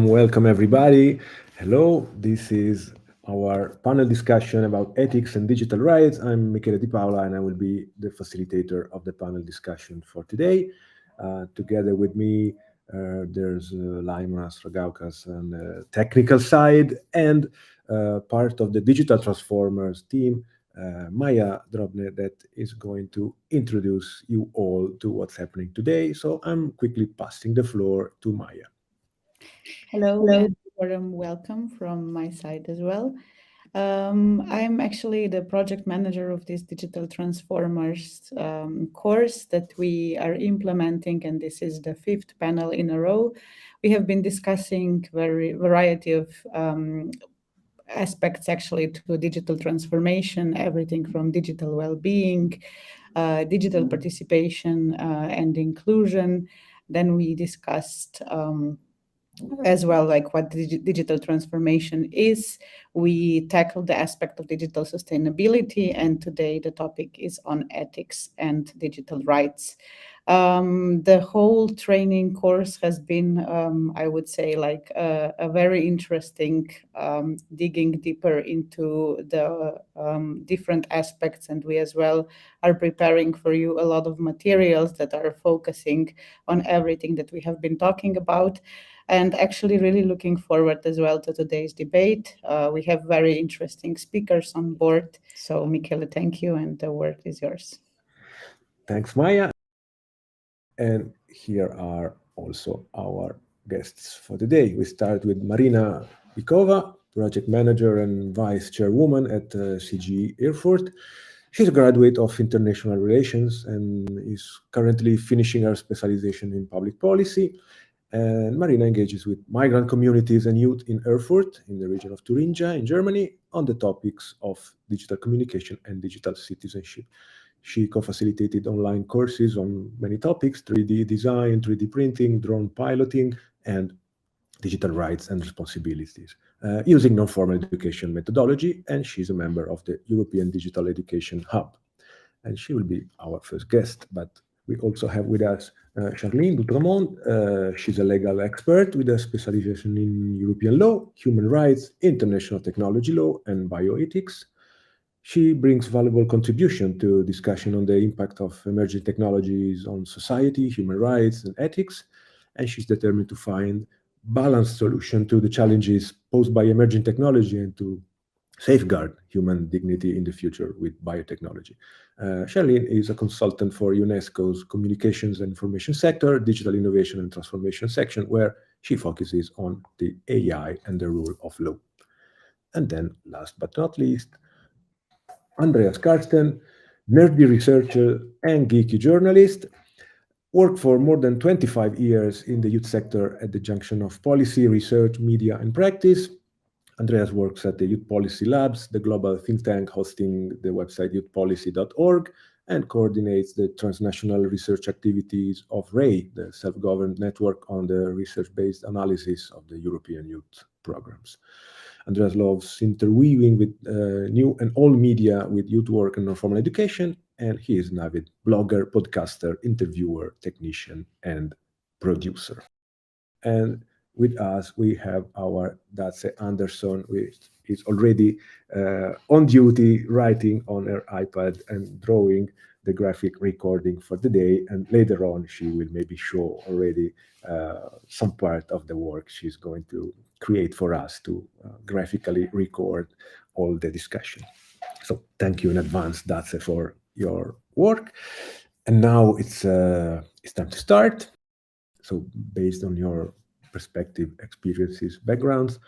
Welcome everybody. Hello, this is our panel discussion about ethics and digital rights. I'm Michele Di Paola and I will be the facilitator of the panel discussion for today. Together with me, there's Laima Stragaukas on the technical side and part of the digital transformers team, Maya Drobne, that is going to introduce you all to what's happening today. So I'm quickly passing the floor to Maya. Hello, and warm welcome from my side as well. I'm actually the project manager of this Digital Transformers course that we are implementing, and this is the 5th panel in a row. We have been discussing variety of aspects actually to digital transformation, everything from digital well-being, digital participation and inclusion. Then we discussed as well, like what digital transformation is. We tackled the aspect of digital sustainability, and today the topic is on ethics and digital rights. The whole training course has been, I would say, like a very interesting digging deeper into the different aspects, and we as well are preparing for you a lot of materials that are focusing on everything that we have been talking about. And actually really looking forward as well to today's debate. We have very interesting speakers on board. So Michele, thank you, and the word is yours. Thanks, Maya. And here are also our guests for today. We start with Marina Bikova, project manager and vice chairwoman at CG Erfurt. She's a graduate of international relations and is currently finishing her specialization in public policy. And Marina engages with migrant communities and youth in Erfurt, in the region of Thuringia, in Germany, on the topics of digital communication and digital citizenship. She co-facilitated online courses on many topics: 3D design, 3D printing, drone piloting, and digital rights and responsibilities, using non-formal education methodology, and she's a member of the European Digital Education Hub. And she will be our first guest, but we also have with us Charlene Doutramont. She's a legal expert with a specialization in European law, human rights, international technology law, and bioethics. She brings valuable contribution to discussion on the impact of emerging technologies on society, human rights, and ethics, and she's determined to find balanced solution to the challenges posed by emerging technology and to safeguard human dignity in the future with biotechnology. Charlene is a consultant for UNESCO's Communications and Information Sector, Digital Innovation and Transformation section, where she focuses on the AI and the rule of law. And then, last but not least, Andreas Karsten, nerdy researcher and geeky journalist, worked for more than 25 years in the youth sector at the junction of policy, research, media, and practice. Andreas works at the Youth Policy Labs, the global think tank hosting the website youthpolicy.org, and coordinates the transnational research activities of RAY, the self-governed network on the research-based analysis of the European youth programs. Andreas loves interweaving with new and old media with youth work and non-formal education, and he is an avid blogger, podcaster, interviewer, technician, and producer. And with us, we have our Dace Anderson, which is already on duty, writing on her iPad and drawing the graphic recording for the day. And later on, she will maybe show already some part of the work she's going to create for us to graphically record all the discussion. So thank you in advance, Dace, for your work. And now it's time to start. So based on your perspective, experiences, backgrounds,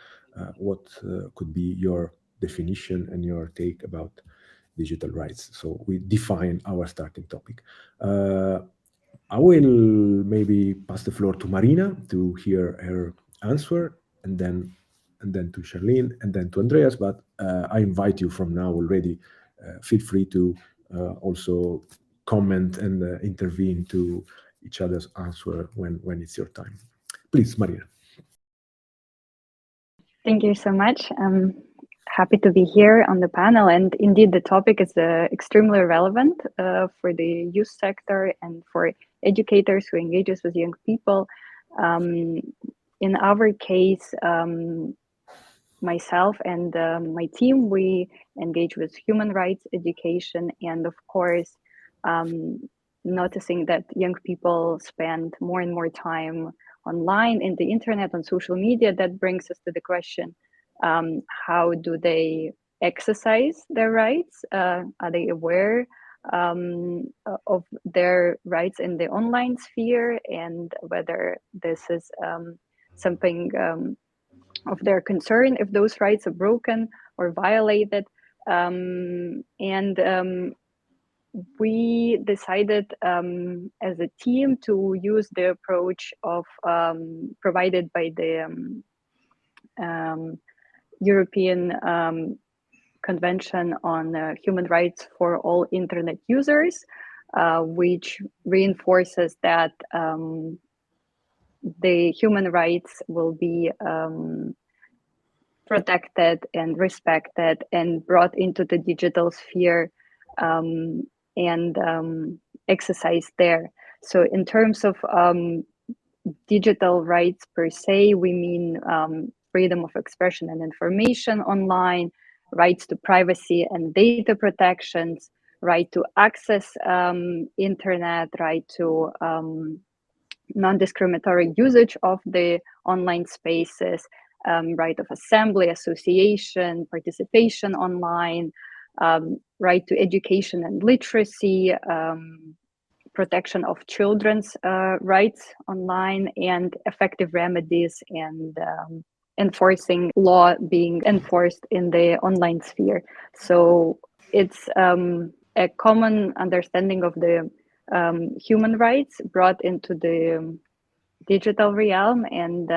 what could be your definition and your take about digital rights? So we define our starting topic. I will maybe pass the floor to Marina to hear her answer, and then to Charlene, and then to Andreas. But I invite you from now already. Feel free to also comment and intervene to each other's answer when it's your time. Please, Marina. Thank you so much. I'm happy to be here on the panel. And indeed, the topic is extremely relevant for the youth sector and for educators who engages with young people. In our case, myself and my team, we engage with human rights education, and of course, noticing that young people spend more and more time online, in the internet, on social media. That brings us to the question, how do they exercise their rights? Are they aware of their rights in the online sphere, and whether this is something of their concern if those rights are broken or violated? We decided as a team to use the approach of provided by the European Convention on Human Rights for all Internet users, which reinforces that the human rights will be protected and respected and brought into the digital sphere and exercised there. So in terms of digital rights per se, we mean freedom of expression and information online, rights to privacy and data protections, right to access internet, right to non-discriminatory usage of the online spaces, right of assembly, association, participation online, right to education and literacy, protection of children's rights online, and effective remedies and enforcing law being enforced in the online sphere. So it's a common understanding of the human rights brought into the digital realm, and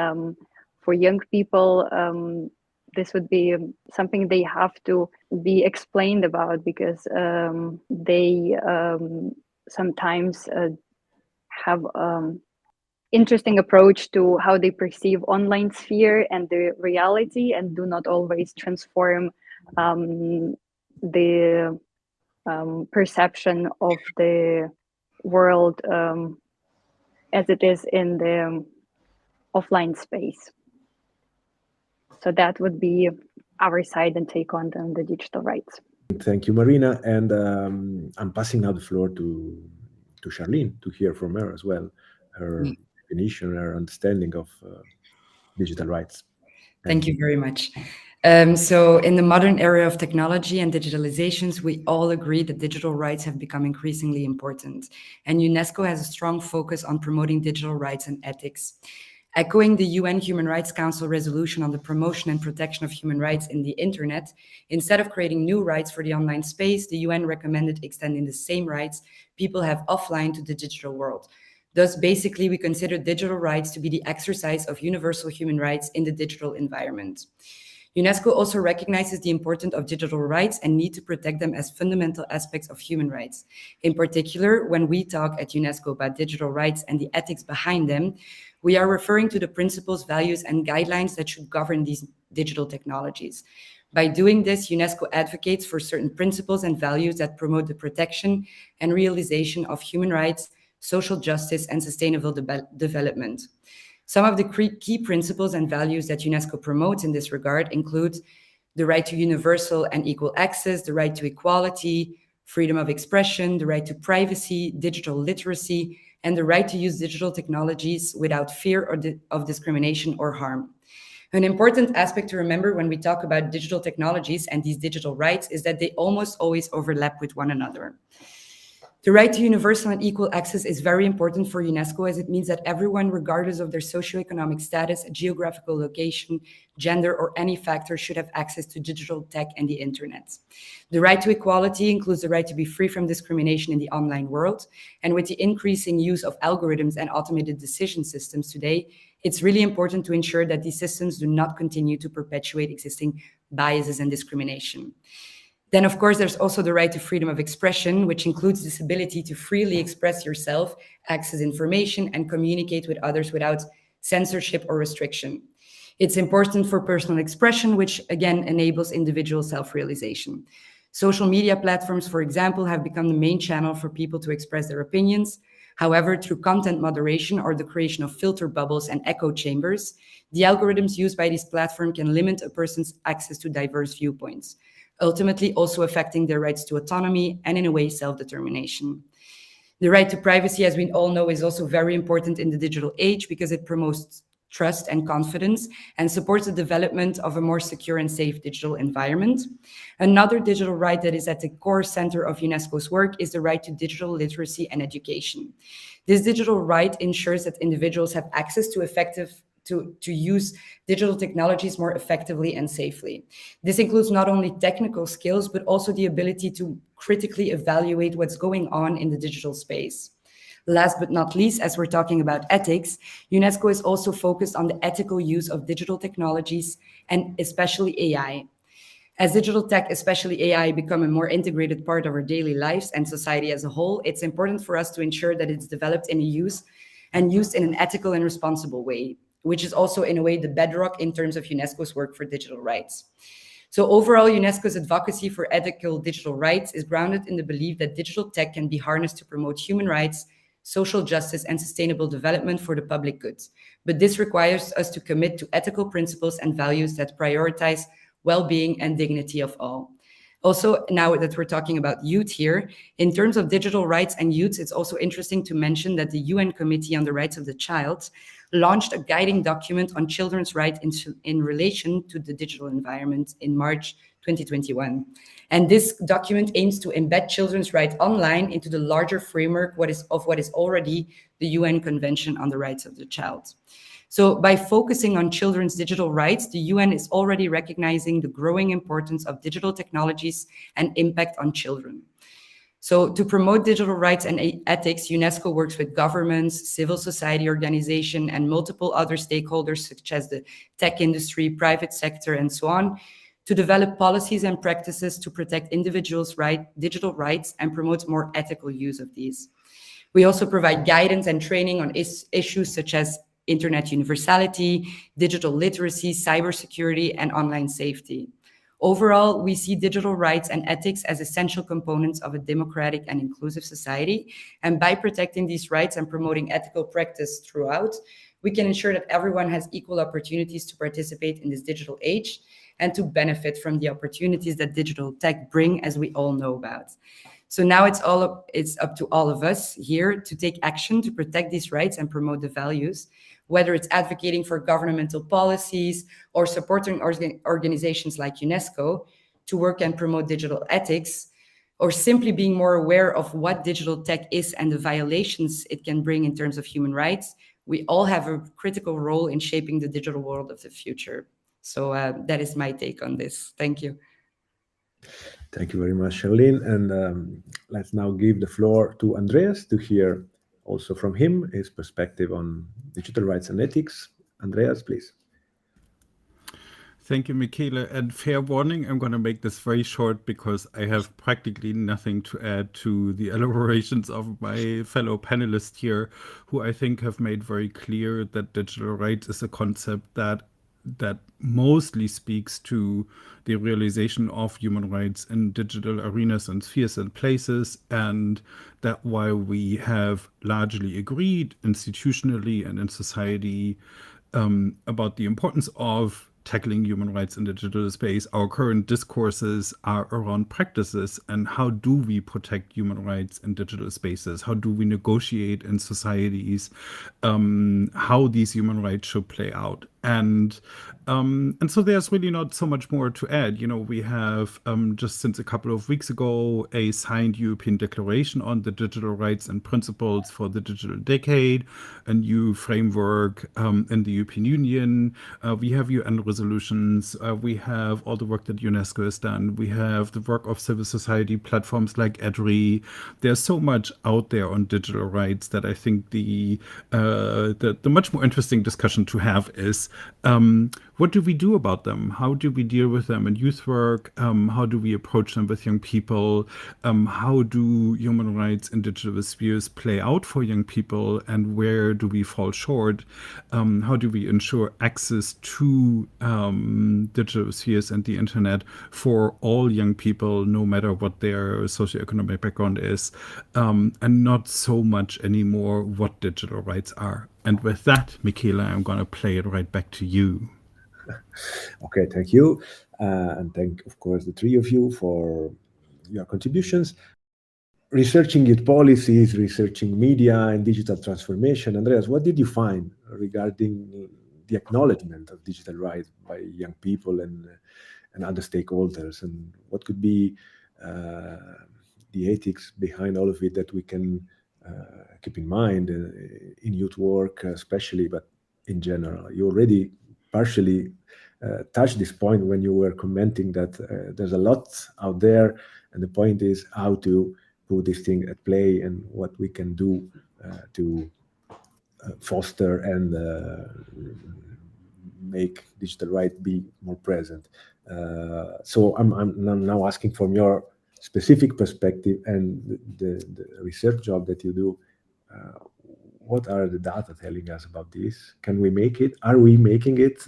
for young people, this would be something they have to be explained about, because they sometimes have interesting approach to how they perceive online sphere and the reality, and do not always transform the perception of the world as it is in the offline space. So that would be our side and take on the digital rights. Thank you, Marina. And I'm passing now the floor to Charlene to hear from her as well, her definition, her understanding of digital rights. Thank you very much. So in the modern era of technology and digitalizations, we all agree that digital rights have become increasingly important. And UNESCO has a strong focus on promoting digital rights and ethics. Echoing the UN Human Rights Council resolution on the promotion and protection of human rights in the internet, instead of creating new rights for the online space, the UN recommended extending the same rights people have offline to the digital world. Thus, basically, we consider digital rights to be the exercise of universal human rights in the digital environment. UNESCO also recognizes the importance of digital rights and need to protect them as fundamental aspects of human rights. In particular, when we talk at UNESCO about digital rights and the ethics behind them, we are referring to the principles, values, and guidelines that should govern these digital technologies. By doing this, UNESCO advocates for certain principles and values that promote the protection and realization of human rights, social justice, and sustainable development. Some of the key principles and values that UNESCO promotes in this regard include the right to universal and equal access, the right to equality, freedom of expression, the right to privacy, digital literacy, and the right to use digital technologies without fear of discrimination or harm. An important aspect to remember when we talk about digital technologies and these digital rights is that they almost always overlap with one another. The right to universal and equal access is very important for UNESCO, as it means that everyone, regardless of their socioeconomic status, geographical location, gender, or any factor, should have access to digital tech and the internet. The right to equality includes the right to be free from discrimination in the online world. And with the increasing use of algorithms and automated decision systems today, it's really important to ensure that these systems do not continue to perpetuate existing biases and discrimination. Then, of course, there's also the right to freedom of expression, which includes this ability to freely express yourself, access information, and communicate with others without censorship or restriction. It's important for personal expression, which again enables individual self-realization. Social media platforms, for example, have become the main channel for people to express their opinions. However, through content moderation or the creation of filter bubbles and echo chambers, the algorithms used by these platforms can limit a person's access to diverse viewpoints, ultimately also affecting their rights to autonomy and, in a way, self-determination. The right to privacy, as we all know, is also very important in the digital age because it promotes trust and confidence and supports the development of a more secure and safe digital environment. Another digital right that is at the core center of UNESCO's work is the right to digital literacy and education. This digital right ensures that individuals have access to use digital technologies more effectively and safely. This includes not only technical skills, but also the ability to critically evaluate what's going on in the digital space. Last but not least, as we're talking about ethics, UNESCO is also focused on the ethical use of digital technologies and especially AI. As digital tech, especially AI, become a more integrated part of our daily lives and society as a whole, it's important for us to ensure that it's developed in used in an ethical and responsible way, which is also in a way the bedrock in terms of UNESCO's work for digital rights. So overall, UNESCO's advocacy for ethical digital rights is grounded in the belief that digital tech can be harnessed to promote human rights, social justice, and sustainable development for the public good. But this requires us to commit to ethical principles and values that prioritize well-being and dignity of all. Also, now that we're talking about youth here, in terms of digital rights and youth, it's also interesting to mention that the UN Committee on the Rights of the Child launched a guiding document on children's rights in relation to the digital environment in March 2021. And this document aims to embed children's rights online into the larger framework of what is already the UN Convention on the Rights of the Child. So by focusing on children's digital rights, the UN is already recognizing the growing importance of digital technologies and impact on children. So to promote digital rights and ethics, UNESCO works with governments, civil society organizations, and multiple other stakeholders such as the tech industry, private sector, and so on, to develop policies and practices to protect individuals' digital rights and promote more ethical use of these. We also provide guidance and training on issues such as internet universality, digital literacy, cybersecurity, and online safety. Overall, we see digital rights and ethics as essential components of a democratic and inclusive society. And by protecting these rights and promoting ethical practice throughout, we can ensure that everyone has equal opportunities to participate in this digital age and to benefit from the opportunities that digital tech bring, as we all know about. So now it's up to all of us here to take action to protect these rights and promote the values, whether it's advocating for governmental policies or supporting organizations like UNESCO to work and promote digital ethics, or simply being more aware of what digital tech is and the violations it can bring in terms of human rights. We all have a critical role in shaping the digital world of the future. So that is my take on this. Thank you. Thank you very much, Charlene. And let's now give the floor to Andreas to hear also from him his perspective on digital rights and ethics. Andreas, please. Thank you, Michele. And fair warning, I'm going to make this very short because I have practically nothing to add to the elaborations of my fellow panelists here, who I think have made very clear that digital rights is a concept that mostly speaks to the realization of human rights in digital arenas and spheres and places, and that while we have largely agreed institutionally and in society about the importance of tackling human rights in the digital space, our current discourses are around practices and how do we protect human rights in digital spaces? How do we negotiate in societies how these human rights should play out? And so there's really not so much more to add. We have just since a couple of weeks ago a signed European Declaration on the digital rights and principles for the digital decade, a new framework in the European Union. We have UN resolutions. We have all the work that UNESCO has done. We have the work of civil society platforms like EDRI. There's so much out there on digital rights that I think the much more interesting discussion to have is what do we do about them? How do we deal with them in youth work? How do we approach them with young people? How do human rights in digital spheres play out for young people? And where do we fall short? How do we ensure access to digital spheres and the internet for all young people, no matter what their socioeconomic background is? And not so much anymore what digital rights are. And with that, Michaela, I'm going to play it right back to you. Okay, thank you. And thank, of course, the three of you for your contributions. Researching youth policies, researching media and digital transformation. Andreas, what did you find regarding the acknowledgement of digital rights by young people and other stakeholders? And what could be the ethics behind all of it that we can keep in mind in youth work, especially, but in general? You already partially touched this point when you were commenting that there's a lot out there, and the point is how to put this thing at play and what we can do to foster and make digital right be more present. So I'm now asking from your specific perspective and the research job that you do, what are the data telling us about this? Can we make it? Are we making it?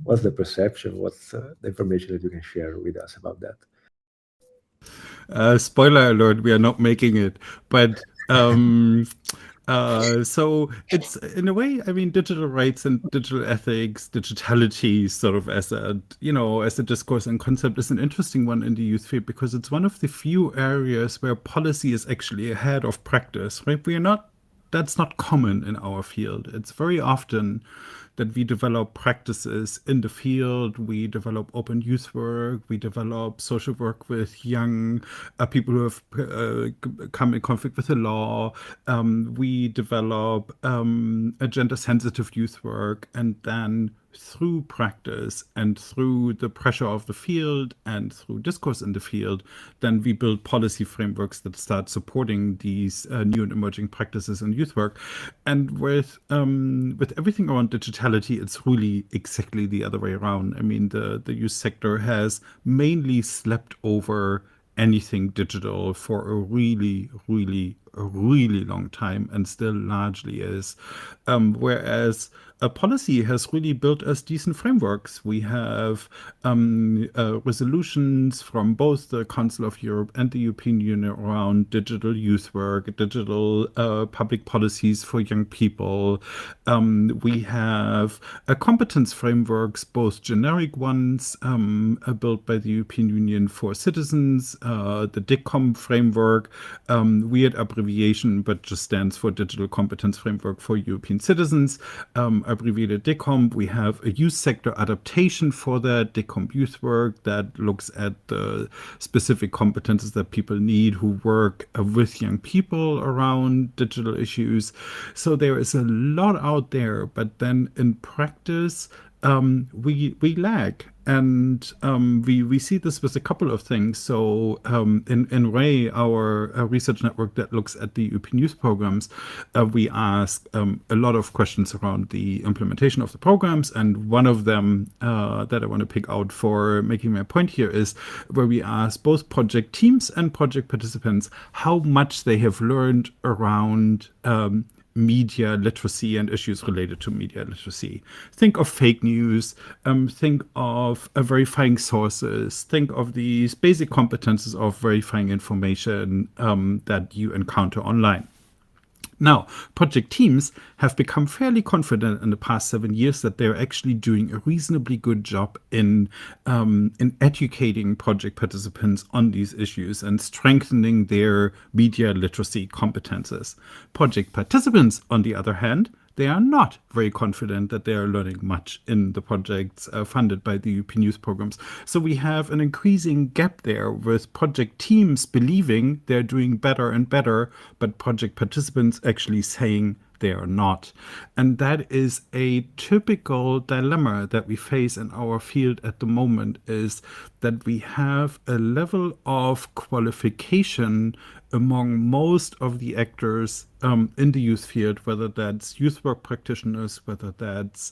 What's the perception? What's the information that you can share with us about that? Spoiler alert, we are not making it. But so it's, in a way, I mean, digital rights and digital ethics, digitality sort of as a discourse and concept is an interesting one in the youth field, because it's one of the few areas where policy is actually ahead of practice, right? That's not common in our field. It's very often that we develop practices in the field. We develop open youth work. We develop social work with young people who have come in conflict with the law. We develop a gender-sensitive youth work, and then through practice and through the pressure of the field and through discourse in the field, then we build policy frameworks that start supporting these new and emerging practices in youth work. And with everything around digitality, it's really exactly the other way around. I mean, the youth sector has mainly slept over anything digital for a really, really, really long time, and still largely is. Whereas a policy has really built us decent frameworks. We have resolutions from both the Council of Europe and the European Union around digital youth work, digital public policies for young people. We have competence frameworks, both generic ones built by the European Union for citizens, the DICCOM framework, weird abbreviation, but just stands for Digital Competence Framework for European Citizens, abbreviated DICCOM. We have a youth sector adaptation for that, DICCOM Youth Work, that looks at the specific competences that people need who work with young people around digital issues. So there is a lot out there, but then in practice, we lag. And we see this with a couple of things. So in RAY, our research network that looks at the European youth programs, we ask a lot of questions around the implementation of the programs. And one of them that I want to pick out for making my point here is where we ask both project teams and project participants how much they have learned around media literacy and issues related to media literacy. Think of fake news, think of verifying sources, think of these basic competences of verifying information that you encounter online. Now, project teams have become fairly confident in the past 7 years that they're actually doing a reasonably good job in educating project participants on these issues and strengthening their media literacy competences. Project participants, on the other hand, they are not very confident that they are learning much in the projects funded by the European youth programs. So we have an increasing gap there with project teams believing they're doing better and better, but project participants actually saying they are not. And that is a typical dilemma that we face in our field at the moment, is that we have a level of qualification among most of the actors in the youth field, whether that's youth work practitioners, whether that's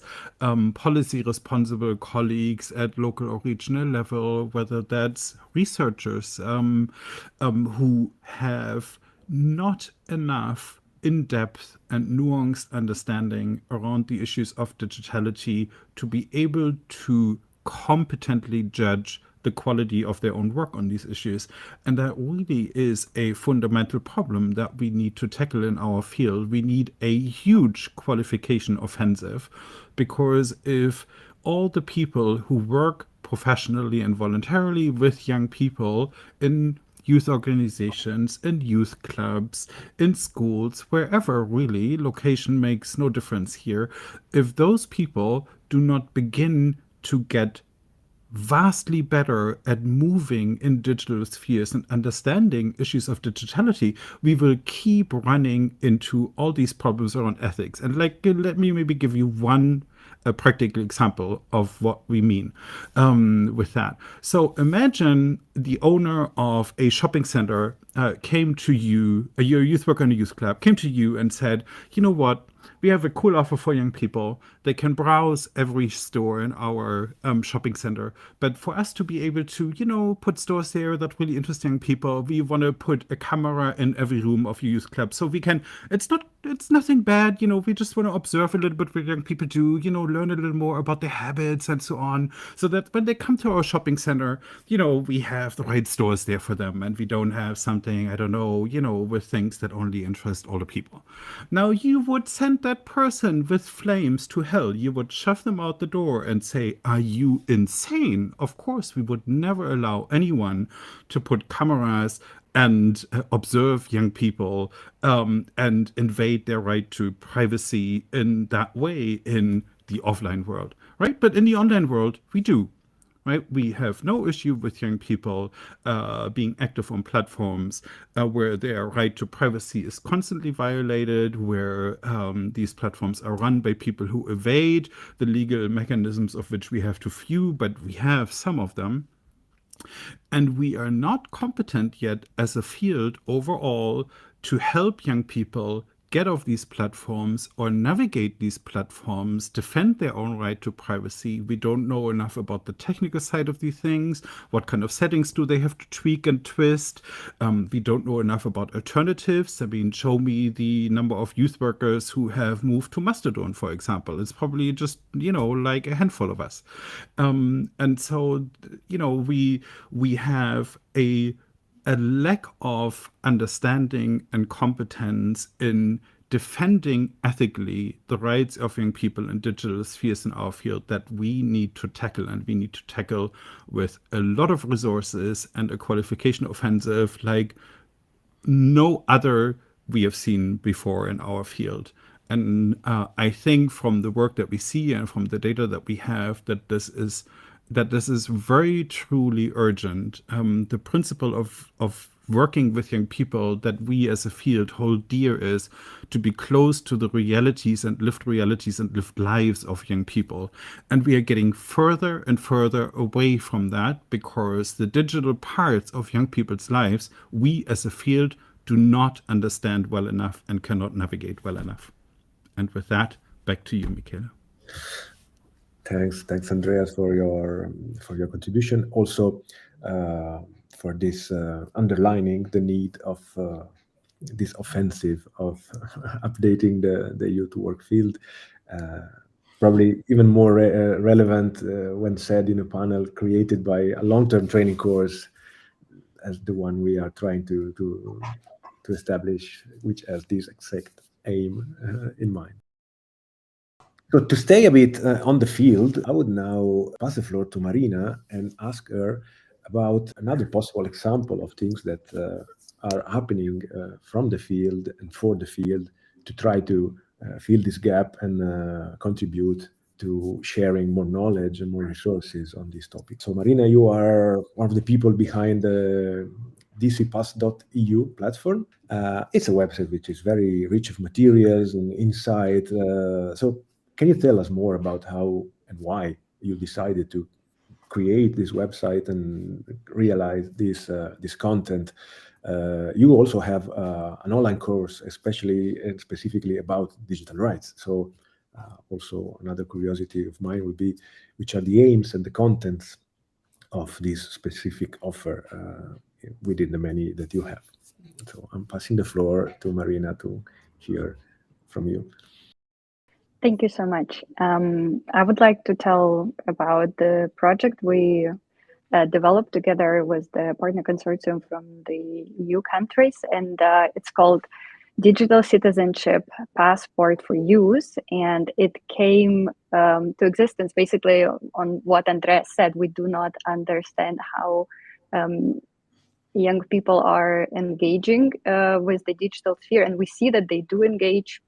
policy responsible colleagues at local or regional level, whether that's researchers who have not enough in-depth and nuanced understanding around the issues of digitality to be able to competently judge the quality of their own work on these issues. And that really is a fundamental problem that we need to tackle in our field. We need a huge qualification offensive, because if all the people who work professionally and voluntarily with young people in youth organizations, in youth clubs, in schools, wherever really, location makes no difference here, if those people do not begin to get vastly better at moving in digital spheres and understanding issues of digitality, we will keep running into all these problems around ethics. And let me maybe give you one practical example of what we mean with that. So imagine the owner of a shopping center came to you, your youth worker in a youth club, came to you and said, you know what, we have a cool offer for young people. They can browse every store in our shopping center. But for us to be able to, put stores there that really interest young people, we want to put a camera in every room of your youth club. So we can, it's nothing bad. We just want to observe a little bit what young people do, learn a little more about their habits and so on. So that when they come to our shopping center, we have the right stores there for them. And we don't have something, I don't know, with things that only interest older people. Now you would send that person with flames to hell. You would shove them out the door and say, are you insane? Of course, we would never allow anyone to put cameras and observe young people and invade their right to privacy in that way in the offline world, right? But in the online world, we do. Right? We have no issue with young people being active on platforms where their right to privacy is constantly violated, where these platforms are run by people who evade the legal mechanisms of which we have too few, but we have some of them. And we are not competent yet as a field overall to help young people get off these platforms or navigate these platforms, defend their own right to privacy. We don't know enough about the technical side of these things. What kind of settings do they have to tweak and twist? We don't know enough about alternatives. I mean, show me the number of youth workers who have moved to Mastodon, for example. It's probably just, like a handful of us. And so, we have a lack of understanding and competence in defending ethically the rights of young people in digital spheres in our field that we need to tackle, and we need to tackle with a lot of resources and a qualification offensive like no other we have seen before in our field. And I think from the work that we see and from the data that we have, that this is very truly urgent. The principle of working with young people that we as a field hold dear is to be close to the realities and lived lives of young people. And we are getting further and further away from that because the digital parts of young people's lives, we as a field do not understand well enough and cannot navigate well enough. And with that, back to you, Michele. Thanks, Andreas, for your contribution. Also, for this underlining the need of this offensive of updating the youth work field. Probably even more relevant when said in a panel created by a long-term training course as the one we are trying to establish, which has this exact aim in mind. So to stay a bit on the field, I would now pass the floor to Marina and ask her about another possible example of things that are happening from the field and for the field to try to fill this gap and contribute to sharing more knowledge and more resources on this topic. So Marina, you are one of the people behind the dcpass.eu platform. It's a website which is very rich of materials and insight. So can you tell us more about how and why you decided to create this website and realize this content? You also have an online course, especially and specifically about digital rights. So also another curiosity of mine would be, which are the aims and the contents of this specific offer within the many that you have. So I'm passing the floor to Marina to hear from you. Thank you so much. I would like to tell about the project we developed together with the partner consortium from the EU countries, and it's called Digital Citizenship Passport for Youth, and it came to existence basically on what Andreas said. We do not understand how young people are engaging with the digital sphere, and we see that they do engage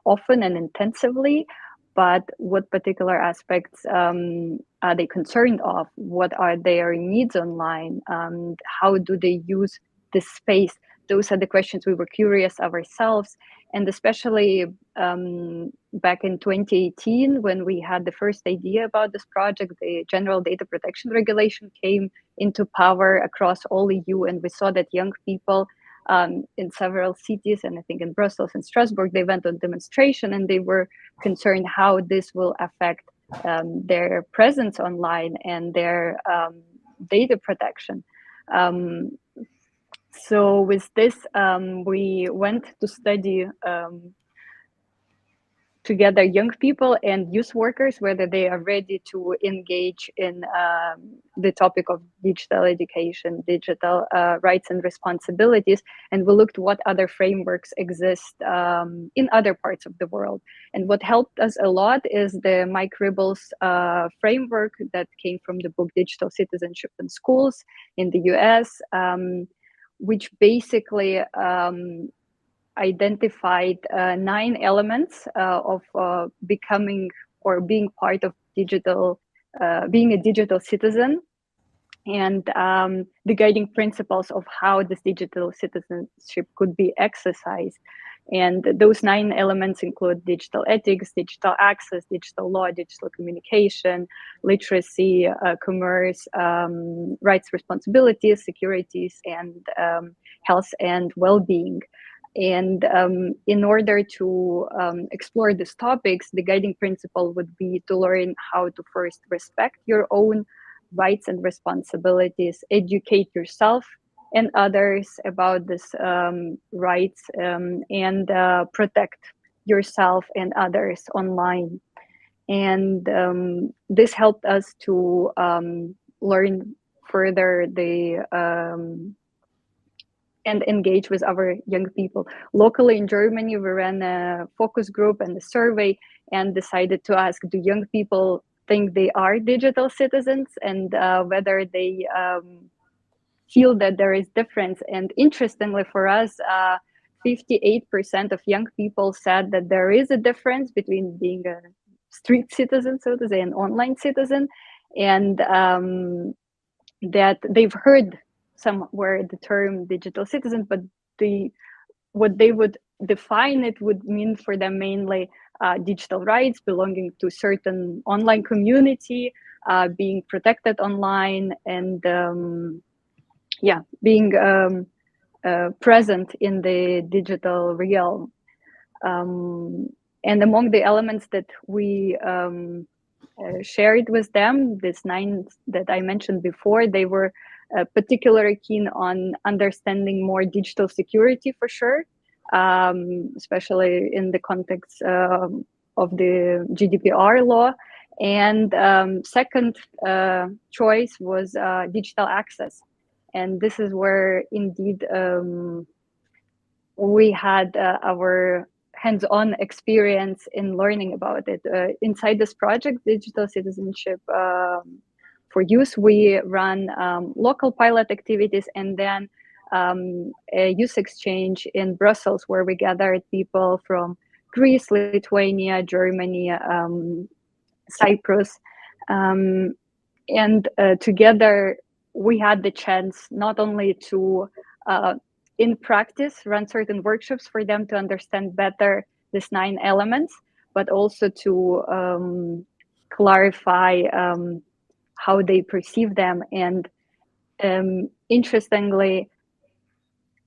often and intensively, but what particular aspects are they concerned of? What are their needs online? How do they use this space? Those are the questions we were curious of ourselves, and especially back in 2018, when we had the first idea about this project, the General Data Protection Regulation came into power across all EU, and we saw that young people in several cities, and I think in Brussels and Strasbourg, they went on demonstration, and they were concerned how this will affect their presence online and their data protection. So with this, we went to study together young people and youth workers, whether they are ready to engage in the topic of digital education, digital rights and responsibilities. And we looked what other frameworks exist in other parts of the world. And what helped us a lot is the Mike Ribble's framework that came from the book Digital Citizenship in Schools in the US, which basically identified 9 elements of becoming or being part of digital, being a digital citizen, and the guiding principles of how this digital citizenship could be exercised. And those 9 elements include digital ethics, digital access, digital law, digital communication, literacy, commerce, rights, responsibilities, securities, and health and well-being. And in order to explore these topics, the guiding principle would be to learn how to first respect your own rights and responsibilities, educate yourself and others about these rights, and protect yourself and others online. And this helped us to learn further and engage with our young people. Locally in Germany, we ran a focus group and a survey and decided to ask, do young people think they are digital citizens, and whether they feel that there is difference. And interestingly for us, 58% of young people said that there is a difference between being a street citizen, so to say, an online citizen, and that they've heard somewhere the term digital citizen, but what they would define it would mean for them mainly digital rights, belonging to certain online community, being protected online, and being present in the digital realm. And among the elements that we shared with them, these 9 that I mentioned before, they were particularly keen on understanding more digital security for sure, especially in the context of the GDPR law. And second choice was digital access. And this is where indeed we had our hands-on experience in learning about it. Inside this project, Digital Citizenship for Youth, we run local pilot activities, and then a youth exchange in Brussels where we gathered people from Greece, Lithuania, Germany, Cyprus, and together we had the chance not only to in practice run certain workshops for them to understand better these 9 elements, but also to clarify how they perceive them. And interestingly,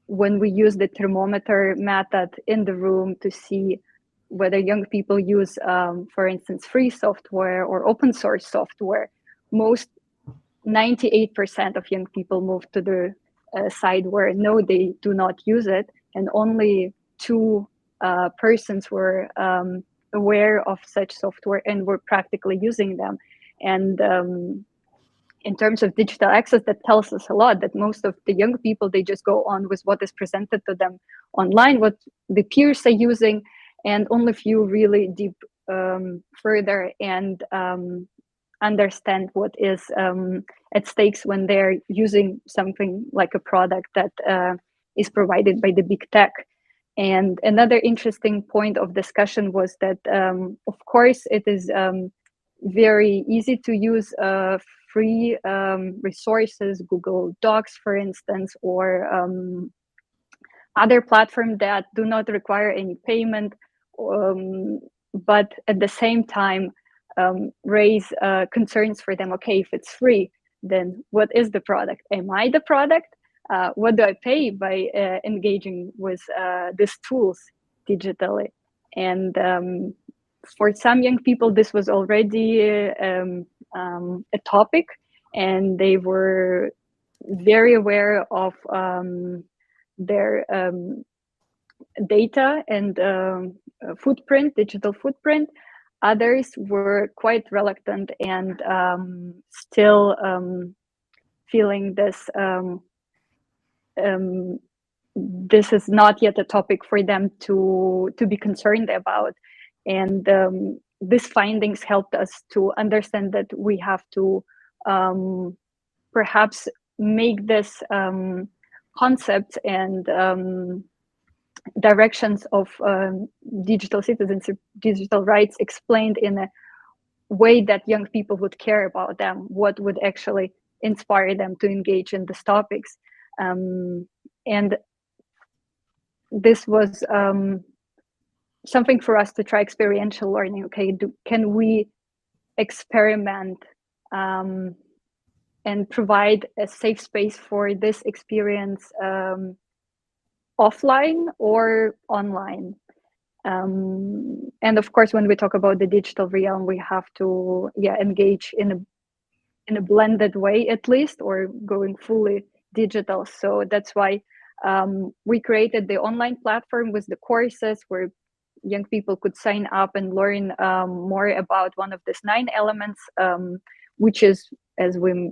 when we use the thermometer method in the room to see whether young people use, for instance, free software or open source software, 98% of young people move to the side where no, they do not use it, and only 2 persons were aware of such software and were practically using them. And in terms of digital access, that tells us a lot, that most of the young people, they just go on with what is presented to them online, what the peers are using, and only few really deep further and understand what is at stakes when they're using something like a product that is provided by the big tech. And another interesting point of discussion was that, of course, it is very easy to use free resources, Google Docs, for instance, or other platforms that do not require any payment, but at the same time raise concerns for them. Okay, if it's free, then what is the product? Am I the product? What do I pay by engaging with these tools digitally? And for some young people, this was already a topic, and they were very aware of their data and footprint, digital footprint. Others were quite reluctant and still feeling this this is not yet a topic for them to be concerned about. And these findings helped us to understand that we have to perhaps make this concepts and directions of digital citizenship, digital rights explained in a way that young people would care about them, what would actually inspire them to engage in these topics. And this was something for us to try experiential learning. Okay, can we experiment and provide a safe space for this experience offline or online? And of course, when we talk about the digital realm, we have to engage in a blended way at least, or going fully digital. So that's why we created the online platform with the courses where young people could sign up and learn more about one of these 9 elements, which is, as we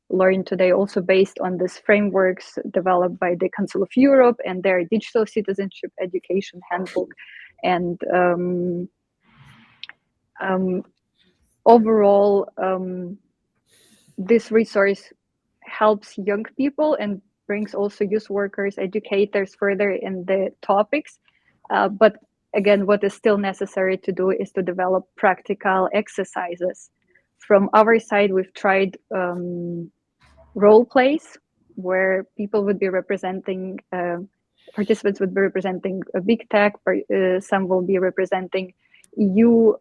learned today, also based on these frameworks developed by the Council of Europe and their digital citizenship education handbook. And overall, this resource helps young people and brings also youth workers, educators further in the topics. But again, what is still necessary to do is to develop practical exercises. From our side, we've tried role plays where people would be representing, participants would be representing a big tech, some will be representing EU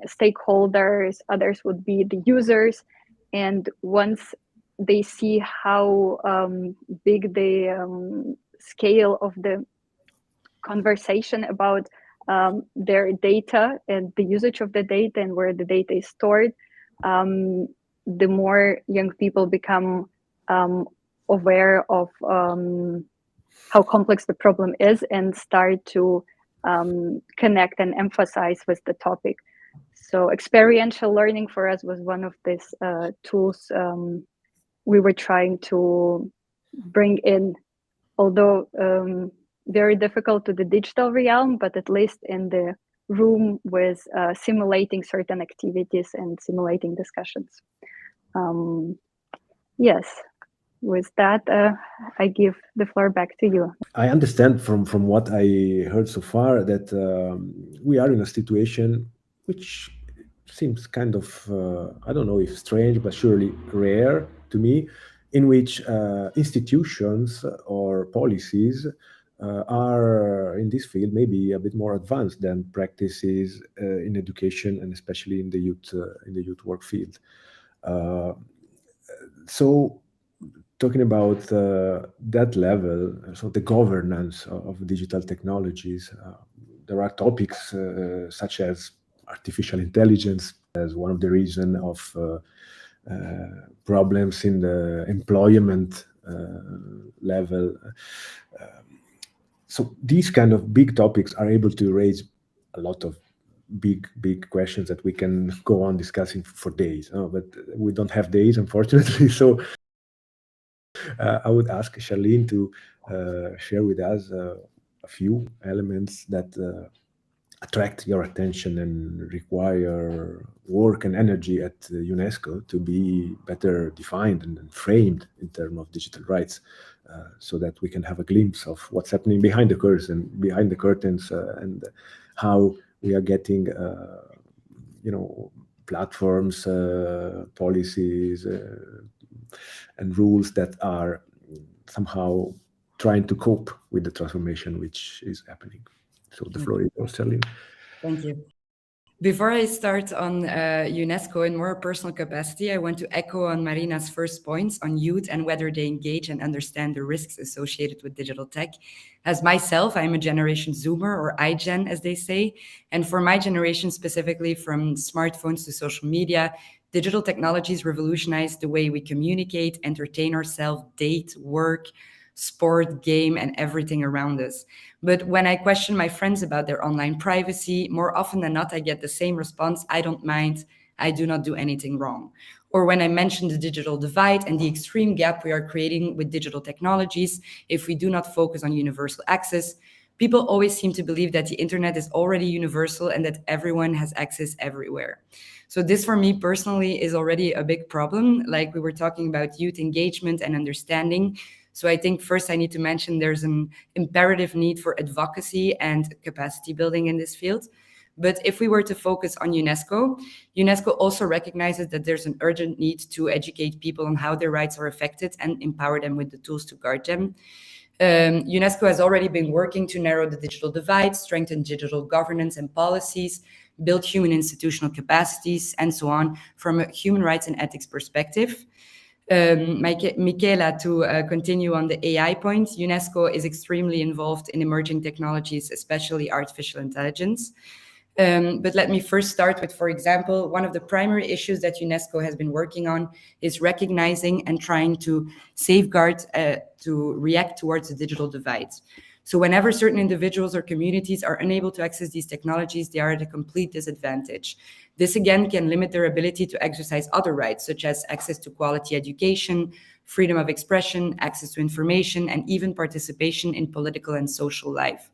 stakeholders, others would be the users. And once they see how big the scale of the conversation about their data and the usage of the data and where the data is stored, the more young people become aware of how complex the problem is and start to connect and emphasize with the topic. So experiential learning for us was one of these tools we were trying to bring in, although very difficult to the digital realm, but at least in the room with simulating certain activities and simulating discussions. Yes, with that, I give the floor back to you. I understand from what I heard so far that we are in a situation which seems kind of, I don't know if strange, but surely rare to me, in which institutions or policies are in this field maybe a bit more advanced than practices in education, and especially in the youth work field. So talking about that level, so the governance of digital technologies, there are topics such as artificial intelligence as one of the reasons of problems in the employment level. So these kind of big topics are able to raise a lot of big questions that we can go on discussing for days. But we don't have days, unfortunately. So I would ask Charlene to share with us a few elements that attract your attention and require work and energy at UNESCO to be better defined and framed in terms of digital rights, so that we can have a glimpse of what's happening behind the curtains, and how we are getting, platforms, policies, and rules that are somehow trying to cope with the transformation which is happening. So the floor is yours, Charlene. Thank you. Before I start on UNESCO in more personal capacity, I want to echo on Marina's first points on youth and whether they engage and understand the risks associated with digital tech. As myself, I'm a generation Zoomer, or iGen as they say. And for my generation specifically, from smartphones to social media, digital technologies revolutionize the way we communicate, entertain ourselves, date, work, sport, game, and everything around us. But when I question my friends about their online privacy, more often than not, I get the same response: I don't mind, I do not do anything wrong. Or when I mention the digital divide and the extreme gap we are creating with digital technologies, if we do not focus on universal access, people always seem to believe that the internet is already universal and that everyone has access everywhere. So this, for me personally, is already a big problem. Like we were talking about youth engagement and understanding. So I think first I need to mention there's an imperative need for advocacy and capacity building in this field. But if we were to focus on UNESCO, UNESCO also recognizes that there's an urgent need to educate people on how their rights are affected and empower them with the tools to guard them. UNESCO has already been working to narrow the digital divide, strengthen digital governance and policies, build human institutional capacities, and so on, from a human rights and ethics perspective. Michaela, to continue on the AI point, UNESCO is extremely involved in emerging technologies, especially artificial intelligence. But let me first start with, for example, one of the primary issues that UNESCO has been working on is recognizing and trying to safeguard, to react towards the digital divide. So whenever certain individuals or communities are unable to access these technologies, they are at a complete disadvantage. This again can limit their ability to exercise other rights, such as access to quality education, freedom of expression, access to information, and even participation in political and social life.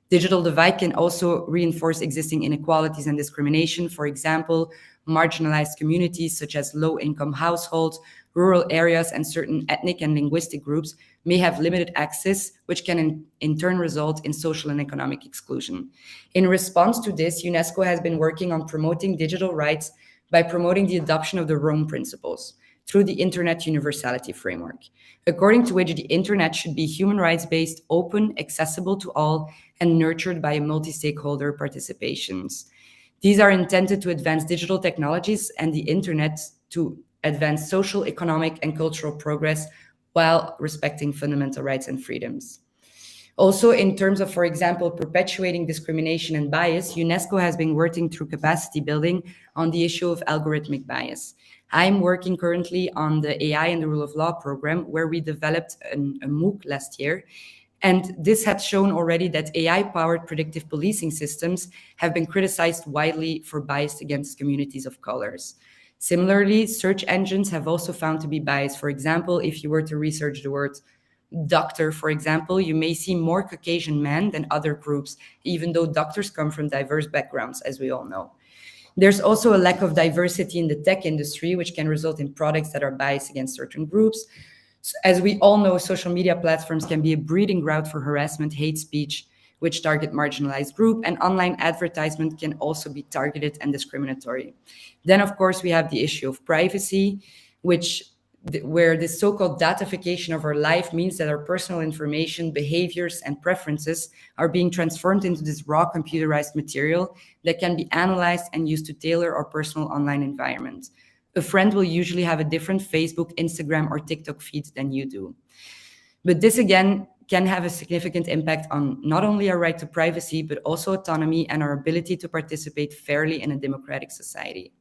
Digital divide can also reinforce existing inequalities and discrimination. For example, marginalized communities such as low-income households, rural areas, and certain ethnic and linguistic groups may have limited access, which can in turn result in social and economic exclusion. In response to this, UNESCO has been working on promoting digital rights by promoting the adoption of the Rome Principles through the Internet Universality Framework, according to which the Internet should be human rights-based, open, accessible to all, and nurtured by multi-stakeholder participations. These are intended to advance digital technologies and the Internet to advance social, economic, and cultural progress while respecting fundamental rights and freedoms. Also, in terms of, for example, perpetuating discrimination and bias, UNESCO has been working through capacity building on the issue of algorithmic bias. I'm working currently on the AI and the Rule of Law program, where we developed a MOOC last year. And this had shown already that AI-powered predictive policing systems have been criticized widely for bias against communities of colors. Similarly, search engines have also found to be biased. For example, if you were to research the word doctor, for example, you may see more Caucasian men than other groups, even though doctors come from diverse backgrounds, as we all know. There's also a lack of diversity in the tech industry, which can result in products that are biased against certain groups. As we all know, social media platforms can be a breeding ground for harassment, hate speech, which target marginalized group, and online advertisement can also be targeted and discriminatory. Then, of course, we have the issue of privacy, where this so-called datification of our life means that our personal information, behaviors, and preferences are being transformed into this raw computerized material that can be analyzed and used to tailor our personal online environment. A friend will usually have a different Facebook, Instagram, or TikTok feed than you do. But this, again, can have a significant impact on not only our right to privacy, but also autonomy and our ability to participate fairly in a democratic society.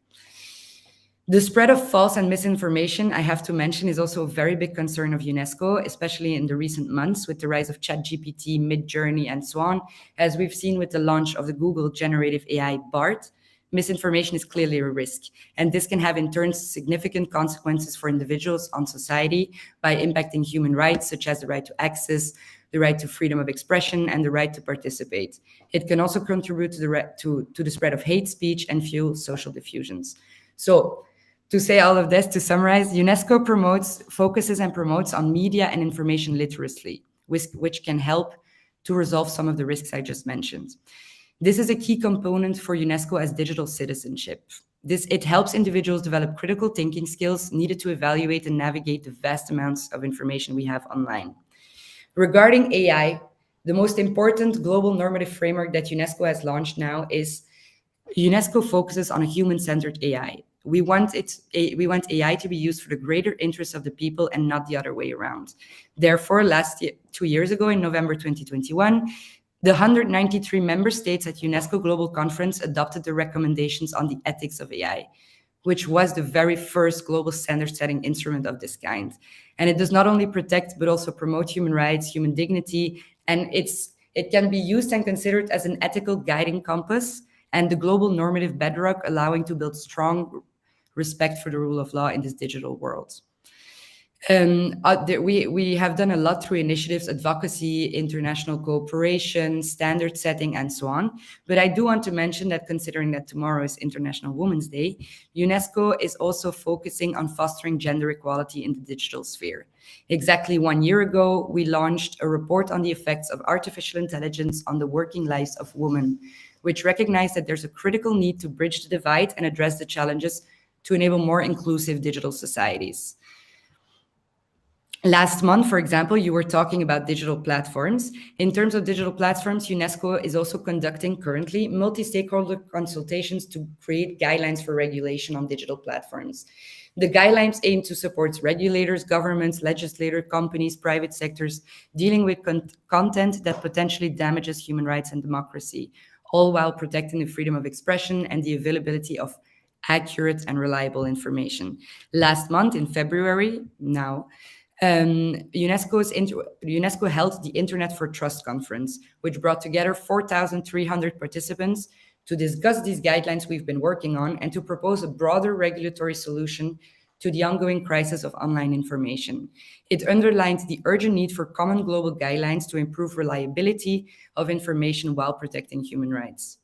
The spread of false and misinformation, I have to mention, is also a very big concern of UNESCO, especially in the recent months with the rise of ChatGPT, Midjourney, and so on. As we've seen with the launch of the Google generative AI BART, misinformation is clearly a risk. And this can have, in turn, significant consequences for individuals on society by impacting human rights, such as the right to access, the right to freedom of expression, and the right to participate. It can also contribute to the spread of hate speech and fuel social diffusions. So, to say all of this, to summarize, UNESCO focuses and promotes on media and information literacy, which can help to resolve some of the risks I just mentioned. This is a key component for UNESCO as digital citizenship. It helps individuals develop critical thinking skills needed to evaluate and navigate the vast amounts of information we have online. Regarding AI, the most important global normative framework that UNESCO has launched now is UNESCO focuses on a human-centered AI. We want AI to be used for the greater interests of the people and not the other way around. Therefore, 2 years ago, in November 2021, the 193 member states at UNESCO Global Conference adopted the recommendations on the ethics of AI, which was the very first global standard-setting instrument of this kind. And it does not only protect, but also promote human rights, human dignity, and it can be used and considered as an ethical guiding compass and the global normative bedrock, allowing to build strong respect for the rule of law in this digital world. We have done a lot through initiatives, advocacy, international cooperation, standard setting, and so on. But I do want to mention that considering that tomorrow is International Women's Day, UNESCO is also focusing on fostering gender equality in the digital sphere. Exactly 1 year ago, we launched a report on the effects of artificial intelligence on the working lives of women, which recognized that there's a critical need to bridge the divide and address the challenges to enable more inclusive digital societies. Last month, for example, you were talking about digital platforms. In terms of digital platforms, UNESCO is also conducting currently multi-stakeholder consultations to create guidelines for regulation on digital platforms. The guidelines aim to support regulators, governments, legislators, companies, private sectors dealing with content that potentially damages human rights and democracy, all while protecting the freedom of expression and the availability of accurate and reliable information. Last month, in February, UNESCO held the Internet for Trust conference, which brought together 4,300 participants to discuss these guidelines we've been working on and to propose a broader regulatory solution to the ongoing crisis of online information. It underlined the urgent need for common global guidelines to improve reliability of information while protecting human rights.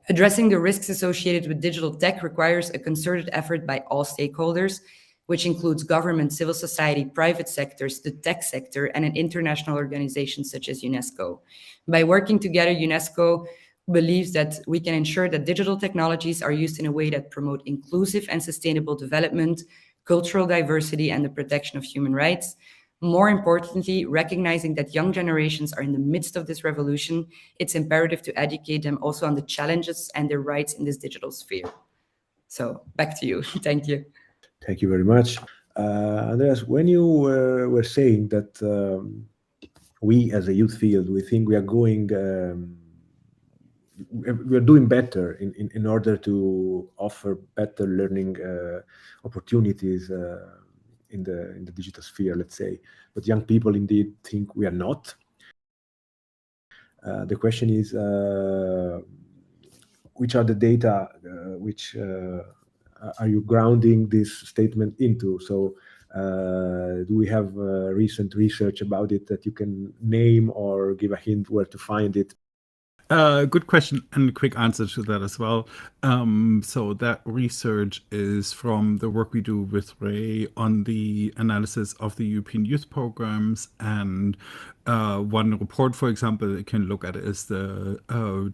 Addressing the risks associated with digital tech requires a concerted effort by all stakeholders, which includes government, civil society, private sectors, the tech sector, and an international organization such as UNESCO. By working together, UNESCO believes that we can ensure that digital technologies are used in a way that promote inclusive and sustainable development, cultural diversity, and the protection of human rights. More importantly, recognizing that young generations are in the midst of this revolution, it's imperative to educate them also on the challenges and their rights in this digital sphere. So back to you. Thank you. Thank you very much. Andreas, when you were saying that we as a youth field, we think we are doing better in order to offer better learning opportunities in the digital sphere, let's say, but young people indeed think we are not. The question is, which are the data which are you grounding this statement into? So do we have recent research about it that you can name or give a hint where to find it? Good question and a quick answer to that as well. So that research is from the work we do with Ray on the analysis of the European youth programs. And one report, for example, you can look at is the